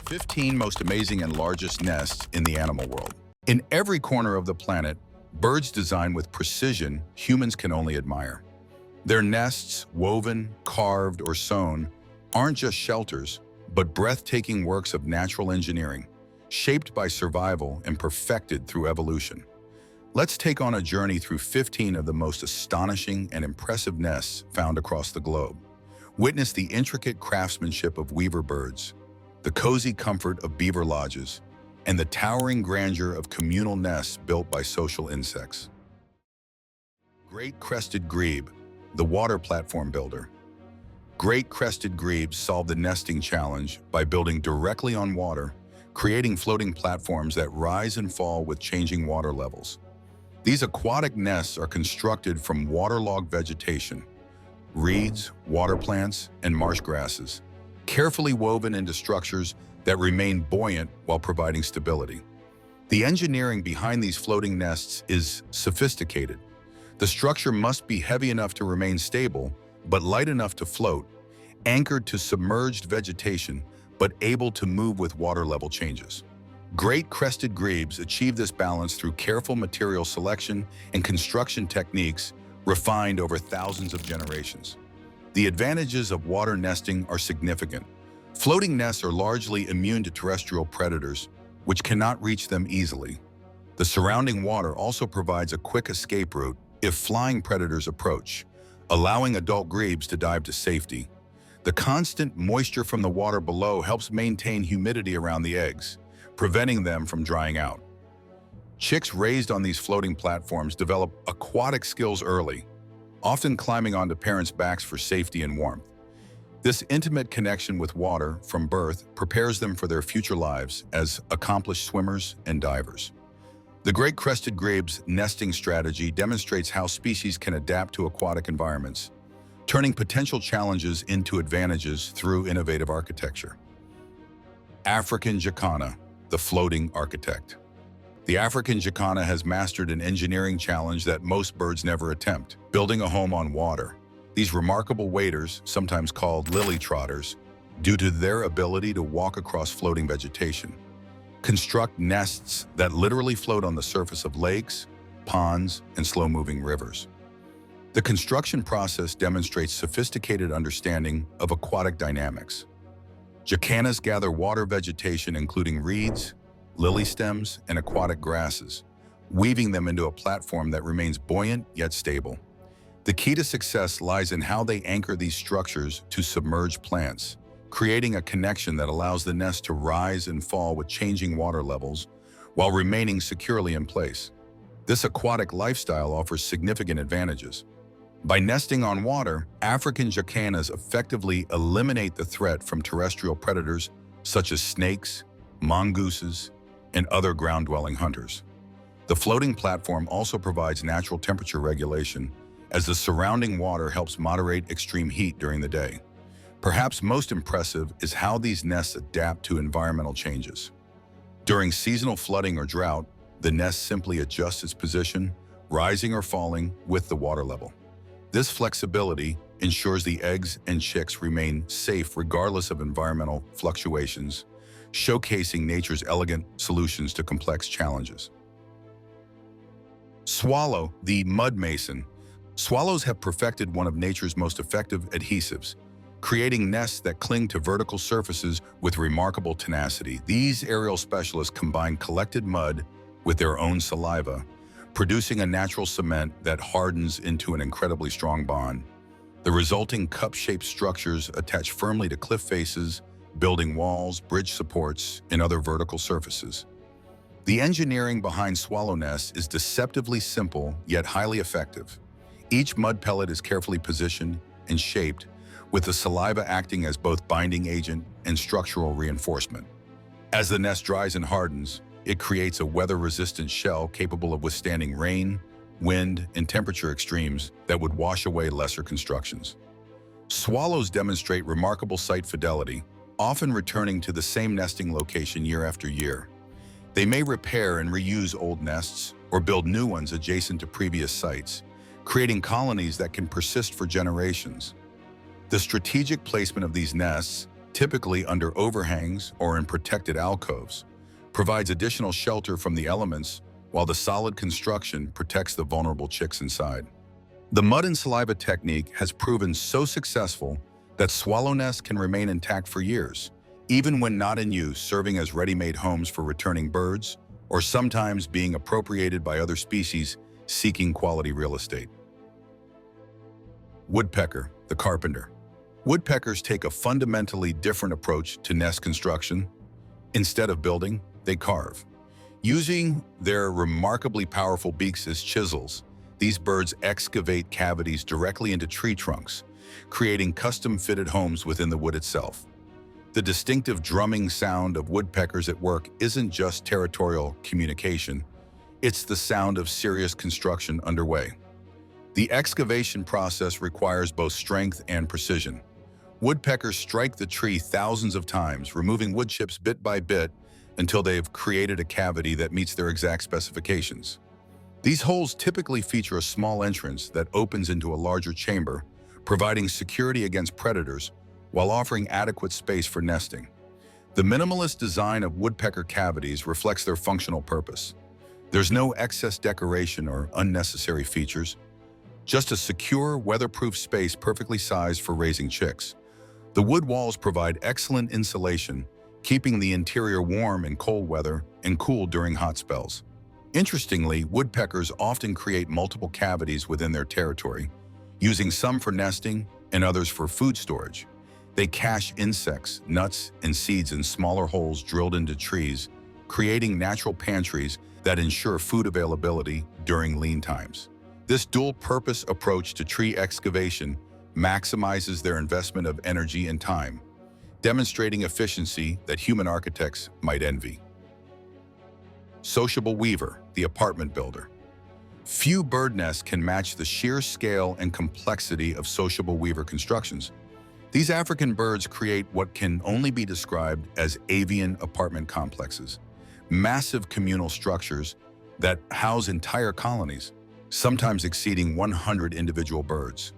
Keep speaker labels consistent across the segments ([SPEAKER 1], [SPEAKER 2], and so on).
[SPEAKER 1] 15 most amazing and largest nests in the animal world. In every corner of the planet, birds designed with precision humans can only admire. Their nests, woven, carved, or sewn, aren't just shelters, but breathtaking works of natural engineering, shaped by survival and perfected through evolution. Let's take on a journey through 15 of the most astonishing and impressive nests found across the globe. Witness the intricate craftsmanship of weaver birds, the cozy comfort of beaver lodges, and the towering grandeur of communal nests built by social insects. Great Crested Grebe, the water platform builder. Great crested grebes solve the nesting challenge by building directly on water, creating floating platforms that rise and fall with changing water levels. These aquatic nests are constructed from waterlogged vegetation, reeds, water plants, and marsh grasses, carefully woven into structures that remain buoyant while providing stability. The engineering behind these floating nests is sophisticated. The structure must be heavy enough to remain stable, but light enough to float, anchored to submerged vegetation, but able to move with water level changes. Great Crested Grebes achieve this balance through careful material selection and construction techniques refined over thousands of generations. The advantages of water nesting are significant. Floating nests are largely immune to terrestrial predators, which cannot reach them easily. The surrounding water also provides a quick escape route if flying predators approach, allowing adult grebes to dive to safety. The constant moisture from the water below helps maintain humidity around the eggs, preventing them from drying out. Chicks raised on these floating platforms develop aquatic skills early, often climbing onto parents' backs for safety and warmth. This intimate connection with water from birth prepares them for their future lives as accomplished swimmers and divers. The Great Crested Grebe's nesting strategy demonstrates how species can adapt to aquatic environments, turning potential challenges into advantages through innovative architecture. African Jacana, the floating architect. The African jacana has mastered an engineering challenge that most birds never attempt, building a home on water. These remarkable waders, sometimes called lily trotters, due to their ability to walk across floating vegetation, construct nests that literally float on the surface of lakes, ponds, and slow-moving rivers. The construction process demonstrates sophisticated understanding of aquatic dynamics. Jacanas gather water vegetation including reeds, lily stems, and aquatic grasses, weaving them into a platform that remains buoyant yet stable. The key to success lies in how they anchor these structures to submerged plants, creating a connection that allows the nest to rise and fall with changing water levels while remaining securely in place. This aquatic lifestyle offers significant advantages. By nesting on water, African jacanas effectively eliminate the threat from terrestrial predators such as snakes, mongooses, and other ground-dwelling hunters. The floating platform also provides natural temperature regulation, as the surrounding water helps moderate extreme heat during the day. Perhaps most impressive is how these nests adapt to environmental changes. During seasonal flooding or drought, the nest simply adjusts its position, rising or falling with the water level. This flexibility ensures the eggs and chicks remain safe regardless of environmental fluctuations, showcasing nature's elegant solutions to complex challenges. Swallow, the mud mason. Swallows have perfected one of nature's most effective adhesives, creating nests that cling to vertical surfaces with remarkable tenacity. These aerial specialists combine collected mud with their own saliva, producing a natural cement that hardens into an incredibly strong bond. The resulting cup-shaped structures attach firmly to cliff faces, building walls, bridge supports, and other vertical surfaces. The engineering behind swallow nests is deceptively simple yet highly effective. Each mud pellet is carefully positioned and shaped, with the saliva acting as both binding agent and structural reinforcement. As the nest dries and hardens, it creates a weather-resistant shell capable of withstanding rain, wind, and temperature extremes that would wash away lesser constructions. Swallows demonstrate remarkable site fidelity, often returning to the same nesting location year after year. They may repair and reuse old nests or build new ones adjacent to previous sites, creating colonies that can persist for generations. The strategic placement of these nests typically under overhangs or in protected alcoves, provides additional shelter from the elements while the solid construction protects the vulnerable chicks inside. The mud and saliva technique has proven so successful that swallow nests can remain intact for years, even when not in use, serving as ready-made homes for returning birds or sometimes being appropriated by other species seeking quality real estate. Woodpecker, the carpenter. Woodpeckers take a fundamentally different approach to nest construction. Instead of building, they carve. Using their remarkably powerful beaks as chisels, these birds excavate cavities directly into tree trunks, creating custom-fitted homes within the wood itself. The distinctive drumming sound of woodpeckers at work isn't just territorial communication, it's the sound of serious construction underway. The excavation process requires both strength and precision. Woodpeckers strike the tree thousands of times, removing wood chips bit by bit until they have created a cavity that meets their exact specifications. These holes typically feature a small entrance that opens into a larger chamber, providing security against predators while offering adequate space for nesting. The minimalist design of woodpecker cavities reflects their functional purpose. There's no excess decoration or unnecessary features, just a secure, weatherproof space perfectly sized for raising chicks. The wood walls provide excellent insulation, keeping the interior warm in cold weather and cool during hot spells. Interestingly, woodpeckers often create multiple cavities within their territory, using some for nesting and others for food storage. They cache insects, nuts, and seeds in smaller holes drilled into trees, creating natural pantries that ensure food availability during lean times. This dual-purpose approach to tree excavation maximizes their investment of energy and time, demonstrating efficiency that human architects might envy. Sociable weaver, the apartment builder. Few bird nests can match the sheer scale and complexity of sociable weaver constructions. These African birds create what can only be described as avian apartment complexes, massive communal structures that house entire colonies, sometimes exceeding 100 individual birds.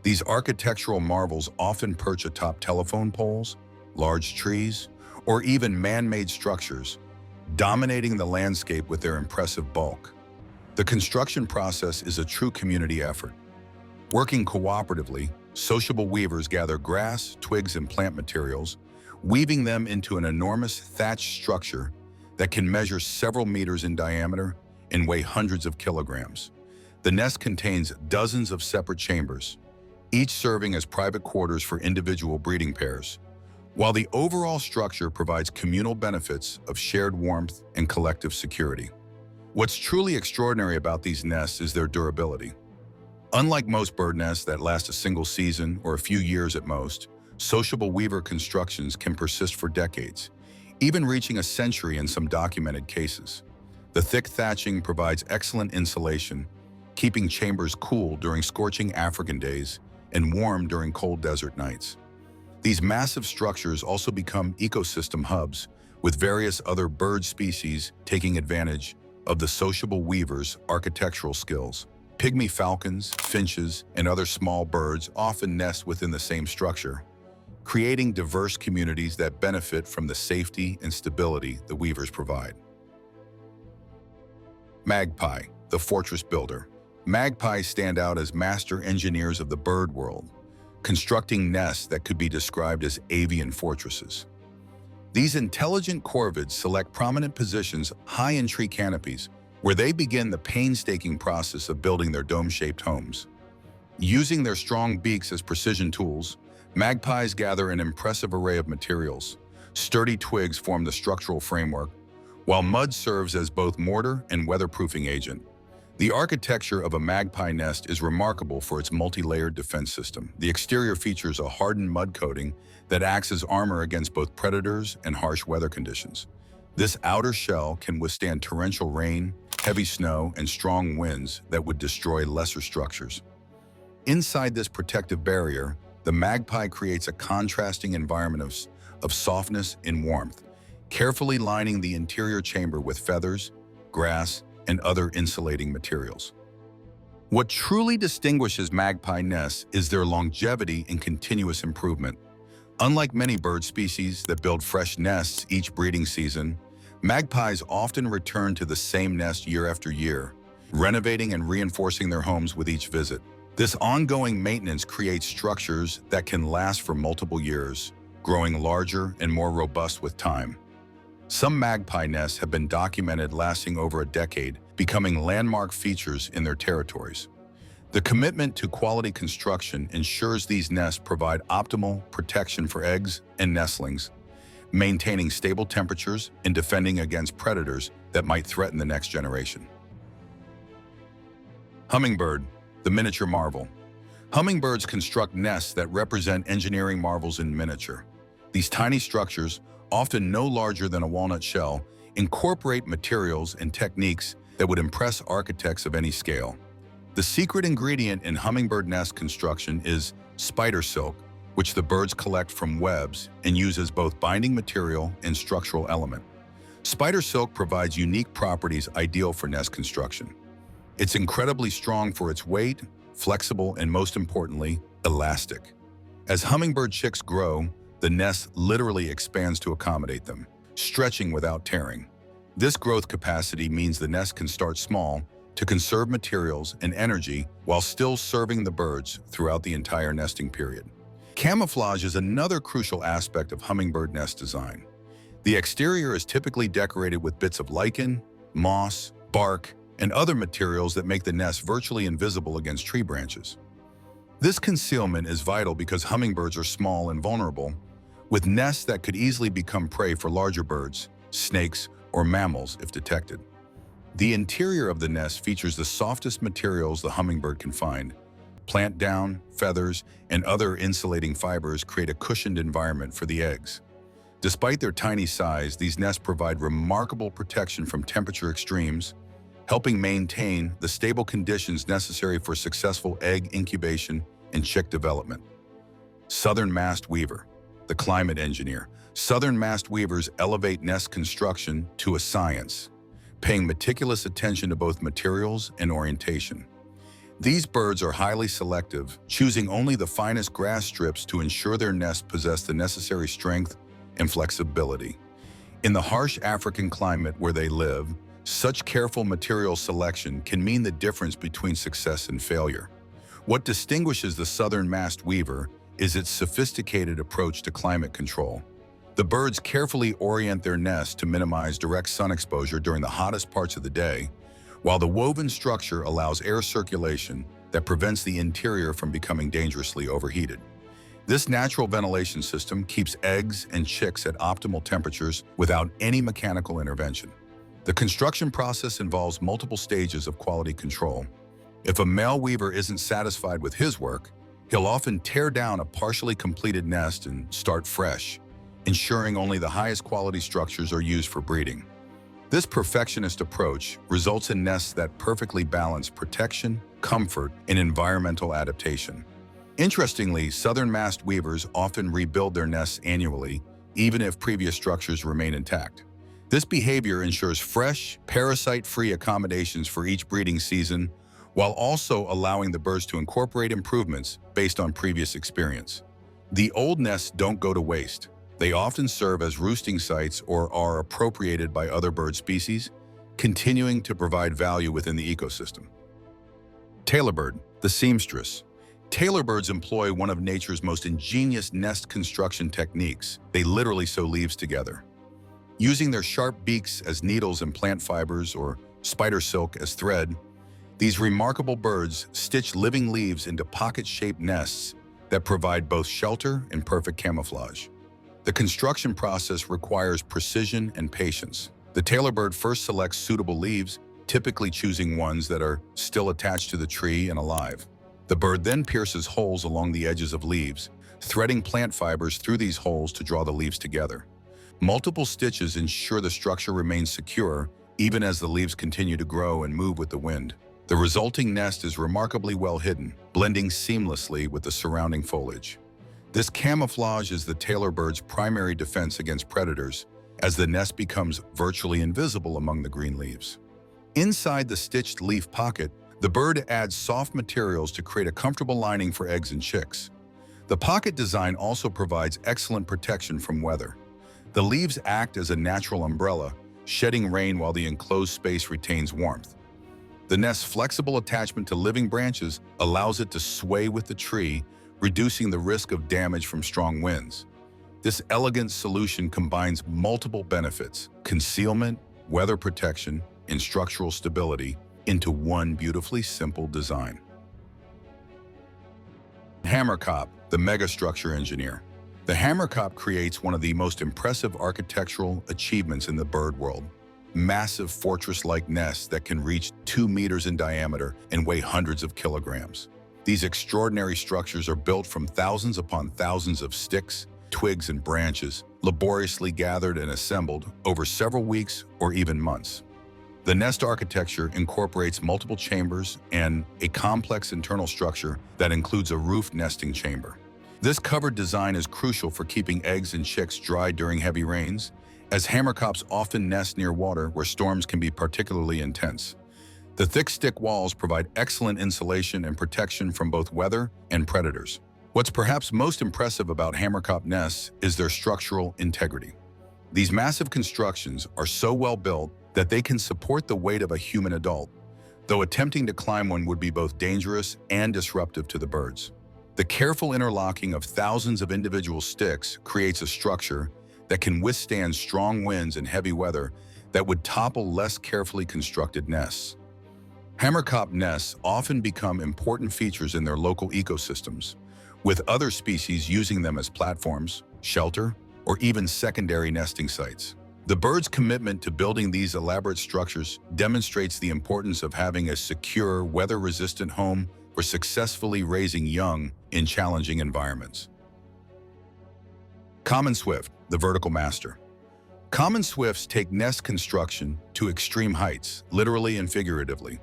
[SPEAKER 1] These architectural marvels often perch atop telephone poles, large trees, or even man-made structures, dominating the landscape with their impressive bulk. The construction process is a true community effort. Working cooperatively, sociable weavers gather grass, twigs, and plant materials, weaving them into an enormous thatched structure that can measure several meters in diameter and weigh hundreds of kilograms. The nest contains dozens of separate chambers, each serving as private quarters for individual breeding pairs, while the overall structure provides communal benefits of shared warmth and collective security. What's truly extraordinary about these nests is their durability. Unlike most bird nests that last a single season or a few years at most, sociable weaver constructions can persist for decades, even reaching a century in some documented cases. The thick thatching provides excellent insulation, keeping chambers cool during scorching African days and warm during cold desert nights. These massive structures also become ecosystem hubs, with various other bird species taking advantage of the sociable weaver's architectural skills. Pygmy falcons, finches, and other small birds often nest within the same structure, creating diverse communities that benefit from the safety and stability the weavers provide. Magpie, the fortress builder. Magpies stand out as master engineers of the bird world, constructing nests that could be described as avian fortresses. These intelligent corvids select prominent positions high in tree canopies, where they begin the painstaking process of building their dome-shaped homes. Using their strong beaks as precision tools, magpies gather an impressive array of materials. Sturdy twigs form the structural framework, while mud serves as both mortar and weatherproofing agent. The architecture of a magpie nest is remarkable for its multi-layered defense system. The exterior features a hardened mud coating that acts as armor against both predators and harsh weather conditions. This outer shell can withstand torrential rain, heavy snow, and strong winds that would destroy lesser structures. Inside this protective barrier, the magpie creates a contrasting environment of softness and warmth, carefully lining the interior chamber with feathers, grass, and other insulating materials. What truly distinguishes magpie nests is their longevity and continuous improvement. Unlike many bird species that build fresh nests each breeding season, magpies often return to the same nest year after year, renovating and reinforcing their homes with each visit. This ongoing maintenance creates structures that can last for multiple years, growing larger and more robust with time. Some magpie nests have been documented lasting over a decade, becoming landmark features in their territories. The commitment to quality construction ensures these nests provide optimal protection for eggs and nestlings, maintaining stable temperatures and defending against predators that might threaten the next generation. Hummingbird, the miniature marvel. Hummingbirds construct nests that represent engineering marvels in miniature. These tiny structures, often no larger than a walnut shell, incorporate materials and techniques that would impress architects of any scale. The secret ingredient in hummingbird nest construction is spider silk, which the birds collect from webs and use as both binding material and structural element. Spider silk provides unique properties ideal for nest construction. It's incredibly strong for its weight, flexible, and most importantly, elastic. As hummingbird chicks grow, the nest literally expands to accommodate them, stretching without tearing. This growth capacity means the nest can start small to conserve materials and energy while still serving the birds throughout the entire nesting period. Camouflage is another crucial aspect of hummingbird nest design. The exterior is typically decorated with bits of lichen, moss, bark, and other materials that make the nest virtually invisible against tree branches. This concealment is vital because hummingbirds are small and vulnerable, with nests that could easily become prey for larger birds, snakes, or mammals if detected. The interior of the nest features the softest materials the hummingbird can find. Plant down, feathers, and other insulating fibers create a cushioned environment for the eggs. Despite their tiny size, these nests provide remarkable protection from temperature extremes, helping maintain the stable conditions necessary for successful egg incubation and chick development. Southern masked weaver, the climate engineer. Southern masked weavers elevate nest construction to a science, paying meticulous attention to both materials and orientation. These birds are highly selective, choosing only the finest grass strips to ensure their nests possess the necessary strength and flexibility. In the harsh African climate where they live, such careful material selection can mean the difference between success and failure. What distinguishes the southern masked weaver is its sophisticated approach to climate control. The birds carefully orient their nests to minimize direct sun exposure during the hottest parts of the day, while the woven structure allows air circulation that prevents the interior from becoming dangerously overheated. This natural ventilation system keeps eggs and chicks at optimal temperatures without any mechanical intervention. The construction process involves multiple stages of quality control. If a male weaver isn't satisfied with his work, he'll often tear down a partially completed nest and start fresh, ensuring only the highest quality structures are used for breeding. This perfectionist approach results in nests that perfectly balance protection, comfort, and environmental adaptation. Interestingly, southern masked weavers often rebuild their nests annually, even if previous structures remain intact. This behavior ensures fresh, parasite-free accommodations for each breeding season, while also allowing the birds to incorporate improvements based on previous experience. The old nests don't go to waste. They often serve as roosting sites or are appropriated by other bird species, continuing to provide value within the ecosystem. Tailorbird, the seamstress. Tailorbirds employ one of nature's most ingenious nest construction techniques. They literally sew leaves together. Using their sharp beaks as needles and plant fibers or spider silk as thread, these remarkable birds stitch living leaves into pocket-shaped nests that provide both shelter and perfect camouflage. The construction process requires precision and patience. The tailorbird first selects suitable leaves, typically choosing ones that are still attached to the tree and alive. The bird then pierces holes along the edges of leaves, threading plant fibers through these holes to draw the leaves together. Multiple stitches ensure the structure remains secure, even as the leaves continue to grow and move with the wind. The resulting nest is remarkably well hidden, blending seamlessly with the surrounding foliage. This camouflage is the tailorbird's primary defense against predators, as the nest becomes virtually invisible among the green leaves. Inside the stitched leaf pocket, the bird adds soft materials to create a comfortable lining for eggs and chicks. The pocket design also provides excellent protection from weather. The leaves act as a natural umbrella, shedding rain while the enclosed space retains warmth. The nest's flexible attachment to living branches allows it to sway with the tree, reducing the risk of damage from strong winds. This elegant solution combines multiple benefits: concealment, weather protection, and structural stability into one beautifully simple design. Hammerkop, the megastructure engineer. The hammerkop creates one of the most impressive architectural achievements in the bird world. Massive fortress-like nests that can reach 2 meters in diameter and weigh hundreds of kilograms. These extraordinary structures are built from thousands upon thousands of sticks, twigs, and branches, laboriously gathered and assembled over several weeks or even months. The nest architecture incorporates multiple chambers and a complex internal structure that includes a roof nesting chamber. This covered design is crucial for keeping eggs and chicks dry during heavy rains, as hammerkops often nest near water where storms can be particularly intense. The thick stick walls provide excellent insulation and protection from both weather and predators. What's perhaps most impressive about hammerkop nests is their structural integrity. These massive constructions are so well built that they can support the weight of a human adult, though attempting to climb one would be both dangerous and disruptive to the birds. The careful interlocking of thousands of individual sticks creates a structure that can withstand strong winds and heavy weather that would topple less carefully constructed nests. Hammerkop nests often become important features in their local ecosystems, with other species using them as platforms, shelter, or even secondary nesting sites. The bird's commitment to building these elaborate structures demonstrates the importance of having a secure, weather-resistant home for successfully raising young in challenging environments. Common swift, the vertical master. Common swifts take nest construction to extreme heights, literally and figuratively.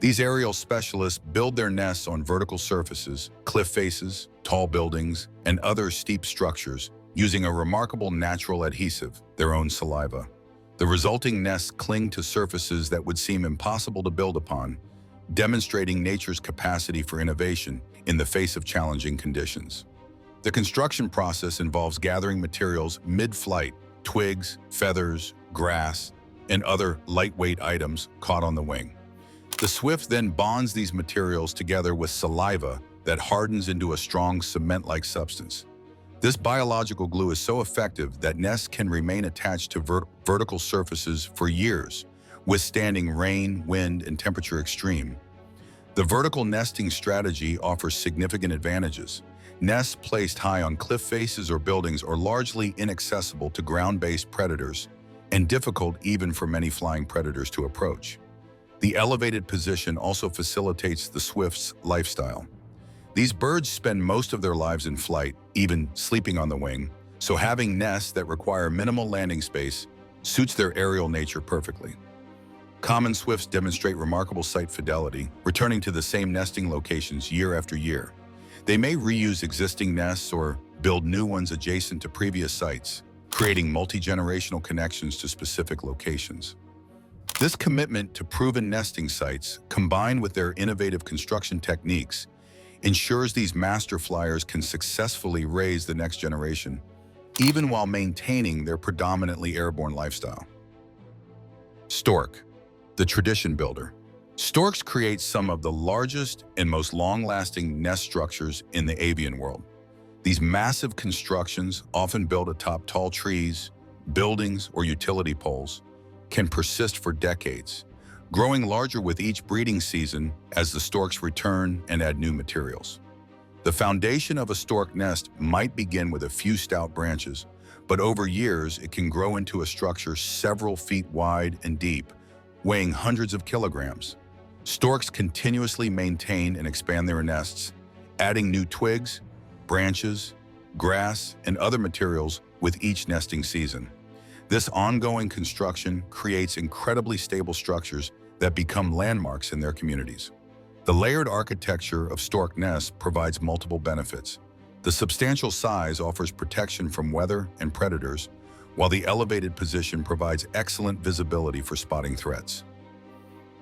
[SPEAKER 1] These aerial specialists build their nests on vertical surfaces, cliff faces, tall buildings, and other steep structures using a remarkable natural adhesive, their own saliva. The resulting nests cling to surfaces that would seem impossible to build upon, demonstrating nature's capacity for innovation in the face of challenging conditions. The construction process involves gathering materials mid-flight: twigs, feathers, grass, and other lightweight items caught on the wing. The swift then bonds these materials together with saliva that hardens into a strong cement-like substance. This biological glue is so effective that nests can remain attached to vertical surfaces for years, withstanding rain, wind, and temperature extreme. The vertical nesting strategy offers significant advantages. Nests placed high on cliff faces or buildings are largely inaccessible to ground-based predators and difficult even for many flying predators to approach. The elevated position also facilitates the swift's lifestyle. These birds spend most of their lives in flight, even sleeping on the wing, so having nests that require minimal landing space suits their aerial nature perfectly. Common swifts demonstrate remarkable site fidelity, returning to the same nesting locations year after year. They may reuse existing nests or build new ones adjacent to previous sites, creating multi-generational connections to specific locations. This commitment to proven nesting sites, combined with their innovative construction techniques, ensures these master flyers can successfully raise the next generation, even while maintaining their predominantly airborne lifestyle. Stork, the tradition builder. Storks create some of the largest and most long-lasting nest structures in the avian world. These massive constructions, often built atop tall trees, buildings, or utility poles, can persist for decades, growing larger with each breeding season as the storks return and add new materials. The foundation of a stork nest might begin with a few stout branches, but over years it can grow into a structure several feet wide and deep, weighing hundreds of kilograms. Storks continuously maintain and expand their nests, adding new twigs, branches, grass, and other materials with each nesting season. This ongoing construction creates incredibly stable structures that become landmarks in their communities. The layered architecture of stork nests provides multiple benefits. The substantial size offers protection from weather and predators, while the elevated position provides excellent visibility for spotting threats.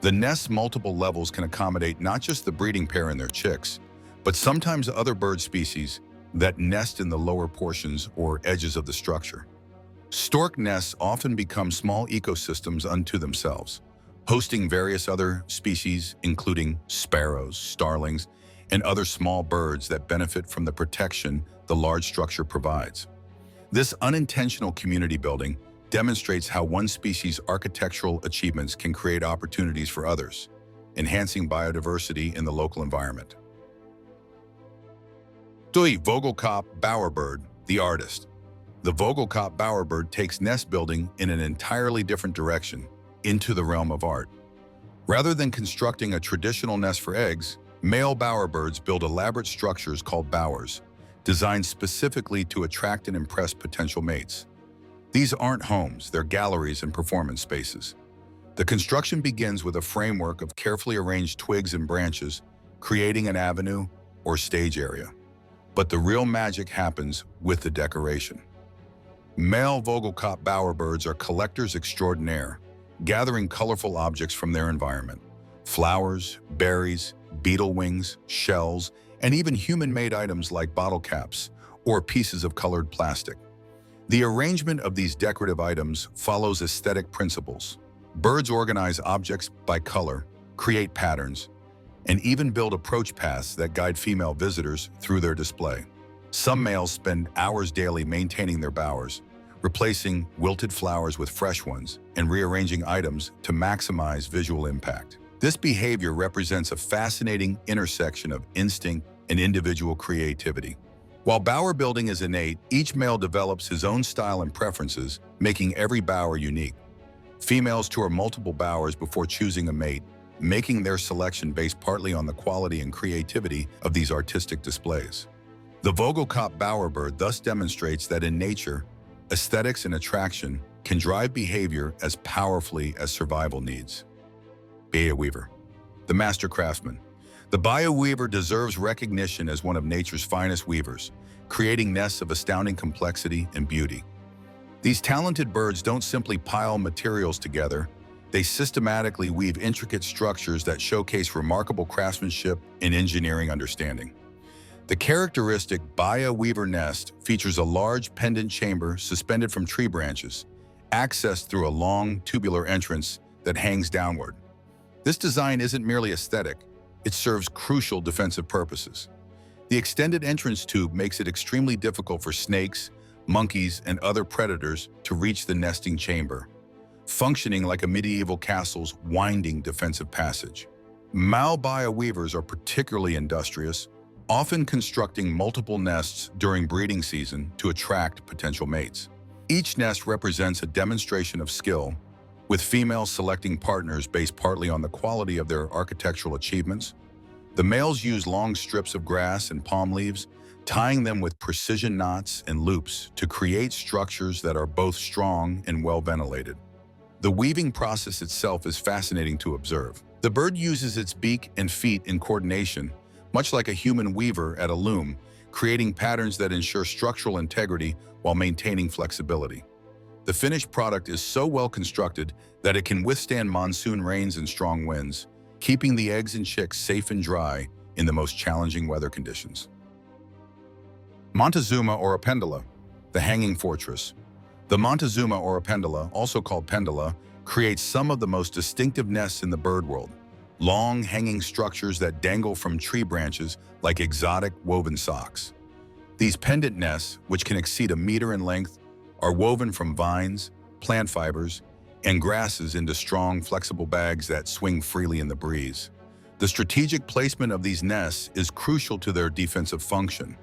[SPEAKER 1] The nest's multiple levels can accommodate not just the breeding pair and their chicks, but sometimes other bird species, that nest in the lower portions or edges of the structure. Stork nests often become small ecosystems unto themselves, hosting various other species, including sparrows, starlings, and other small birds that benefit from the protection the large structure provides. This unintentional community building demonstrates how one species' architectural achievements can create opportunities for others, enhancing biodiversity in the local environment. 2. Vogelkop bowerbird, the artist. The Vogelkop bowerbird takes nest building in an entirely different direction, into the realm of art. Rather than constructing a traditional nest for eggs, male bowerbirds build elaborate structures called bowers, designed specifically to attract and impress potential mates. These aren't homes, they're galleries and performance spaces. The construction begins with a framework of carefully arranged twigs and branches, creating an avenue or stage area. But the real magic happens with the decoration. Male Vogelkop bowerbirds are collectors extraordinaire, gathering colorful objects from their environment. Flowers, berries, beetle wings, shells, and even human-made items like bottle caps or pieces of colored plastic. The arrangement of these decorative items follows aesthetic principles. Birds organize objects by color, create patterns, and even build approach paths that guide female visitors through their display. Some males spend hours daily maintaining their bowers, replacing wilted flowers with fresh ones and rearranging items to maximize visual impact. This behavior represents a fascinating intersection of instinct and individual creativity. While bower building is innate, each male develops his own style and preferences, making every bower unique. Females tour multiple bowers before choosing a mate, making their selection based partly on the quality and creativity of these artistic displays. The Vogelkop bowerbird thus demonstrates that in nature, aesthetics and attraction can drive behavior as powerfully as survival needs. Bioweaver, the master craftsman. The bioweaver deserves recognition as one of nature's finest weavers, creating nests of astounding complexity and beauty. These talented birds don't simply pile materials together, they systematically weave intricate structures that showcase remarkable craftsmanship and engineering understanding. The characteristic bioweaver nest features a large pendant chamber suspended from tree branches, accessed through a long tubular entrance that hangs downward. This design isn't merely aesthetic, it serves crucial defensive purposes. The extended entrance tube makes it extremely difficult for snakes, monkeys, and other predators to reach the nesting chamber, functioning like a medieval castle's winding defensive passage. Male bioweavers are particularly industrious, often constructing multiple nests during breeding season to attract potential mates. Each nest represents a demonstration of skill, with females selecting partners based partly on the quality of their architectural achievements. The males use long strips of grass and palm leaves, tying them with precision knots and loops to create structures that are both strong and well ventilated. The weaving process itself is fascinating to observe. The bird uses its beak and feet in coordination, much like a human weaver at a loom, creating patterns that ensure structural integrity while maintaining flexibility. The finished product is so well constructed that it can withstand monsoon rains and strong winds, keeping the eggs and chicks safe and dry in the most challenging weather conditions. Montezuma or Apendula, the hanging fortress. The Montezuma or Apendula, also called pendula, creates some of the most distinctive nests in the bird world. Long, hanging structures that dangle from tree branches like exotic woven socks. These pendant nests, which can exceed a meter in length, are woven from vines, plant fibers, and grasses into strong, flexible bags that swing freely in the breeze. The strategic placement of these nests is crucial to their defensive function.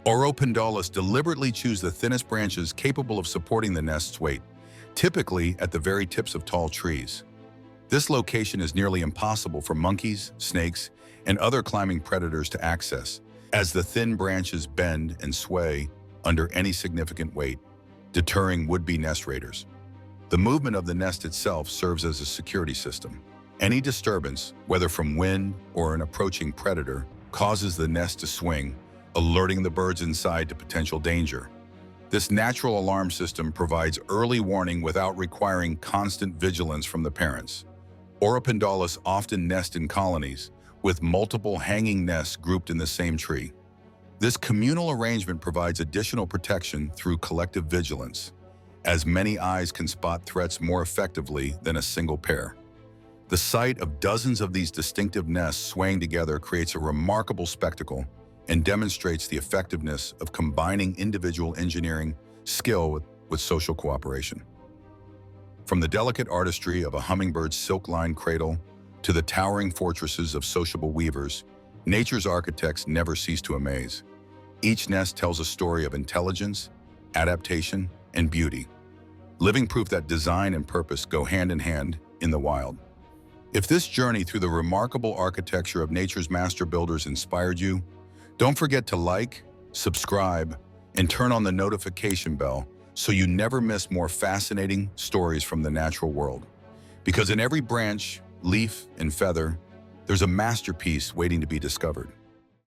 [SPEAKER 1] Oropendulas deliberately choose the thinnest branches capable of supporting the nest's weight, typically at the very tips of tall trees. This location is nearly impossible for monkeys, snakes, and other climbing predators to access, as the thin branches bend and sway under any significant weight, deterring would-be nest raiders. The movement of the nest itself serves as a security system. Any disturbance, whether from wind or an approaching predator, causes the nest to swing, alerting the birds inside to potential danger. This natural alarm system provides early warning without requiring constant vigilance from the parents. Oropendulas often nest in colonies, with multiple hanging nests grouped in the same tree. This communal arrangement provides additional protection through collective vigilance, as many eyes can spot threats more effectively than a single pair. The sight of dozens of these distinctive nests swaying together creates a remarkable spectacle and demonstrates the effectiveness of combining individual engineering skill with social cooperation. From the delicate artistry of a hummingbird's silk-lined cradle to the towering fortresses of sociable weavers, nature's architects never cease to amaze. Each nest tells a story of intelligence, adaptation, and beauty, living proof that design and purpose go hand in hand in the wild. If this journey through the remarkable architecture of nature's master builders inspired you, don't forget to like, subscribe, and turn on the notification bell so you never miss more fascinating stories from the natural world. Because in every branch, leaf, and feather, there's a masterpiece waiting to be discovered.